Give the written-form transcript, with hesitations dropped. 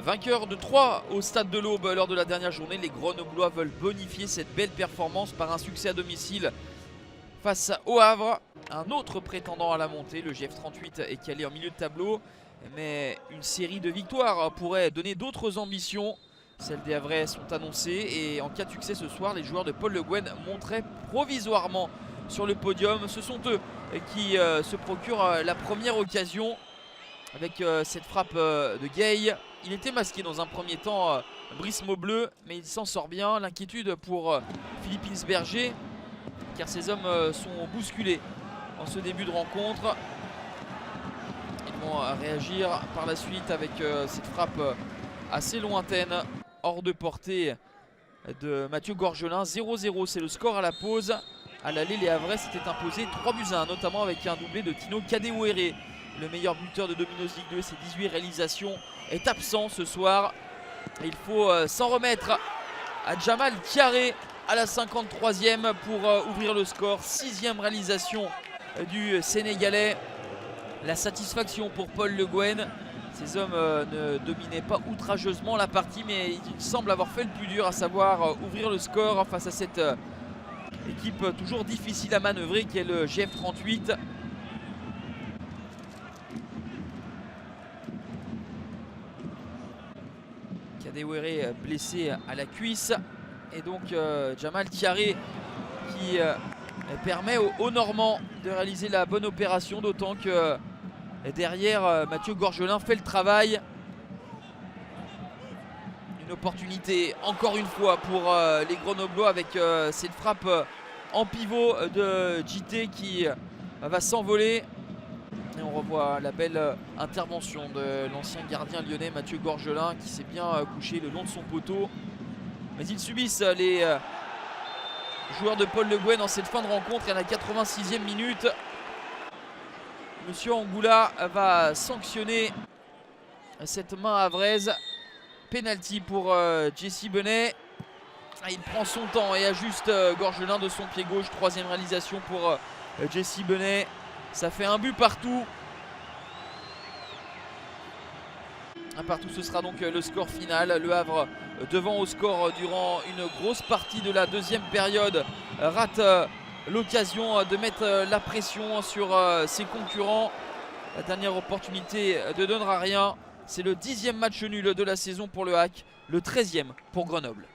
Vainqueur de 3 au stade de l'Aube lors de la dernière journée, les Grenoblois veulent bonifier cette belle performance par un succès à domicile face au Havre. Un autre prétendant à la montée, le GF38 est calé en milieu de tableau, mais une série de victoires pourrait donner d'autres ambitions. Celles des Havrais sont annoncées et en cas de succès ce soir, les joueurs de Paul Le Guen monteraient provisoirement sur le podium. Ce sont eux qui se procurent la première occasion avec cette frappe de Gay. Il était masqué dans un premier temps, Brice Maubleu, mais il s'en sort bien. L'inquiétude pour Philippe Insberger, car ces hommes sont bousculés en ce début de rencontre. Ils vont réagir par la suite avec cette frappe assez lointaine, hors de portée de Mathieu Gorgelin. 0-0, c'est le score à la pause. À l'aller, les Havrais s'étaient imposés 3-1, notamment avec un doublé de Tino Kadewere. Le meilleur buteur de Domino's Ligue 2, ses 18 réalisations, est absent ce soir. Et il faut s'en remettre à Jamal Kiaré à la 53e pour ouvrir le score. 6e réalisation du Sénégalais. La satisfaction pour Paul Le Guen. Ces hommes ne dominaient pas outrageusement la partie, mais ils semblent avoir fait le plus dur, à savoir ouvrir le score face à cette équipe toujours difficile à manœuvrer qui est le GF38. Kadewere blessé à la cuisse. Et donc Jamal Kiaré qui permet aux Normands de réaliser la bonne opération, d'autant que derrière Mathieu Gorgelin fait le travail. Une opportunité encore une fois pour les Grenoblois avec cette frappe en pivot de JT qui va s'envoler. Et on revoit la belle intervention de l'ancien gardien lyonnais Mathieu Gorgelin qui s'est bien couché le long de son poteau. Mais ils subissent les joueurs de Paul Le Guen dans cette fin de rencontre. Et à la 86e minute, Monsieur Angoula va sanctionner cette main havraise. Penalty pour Jesse Benet. Il prend son temps et ajuste Gorgelin de son pied gauche. 3e réalisation pour Jesse Benet. Ça fait un but partout. Un partout, ce sera donc le score final. Le Havre devant au score durant une grosse partie de la deuxième période. Rate l'occasion de mettre la pression sur ses concurrents. La dernière opportunité ne donnera rien. C'est le 10e match nul de la saison pour le HAC, le 13e pour Grenoble.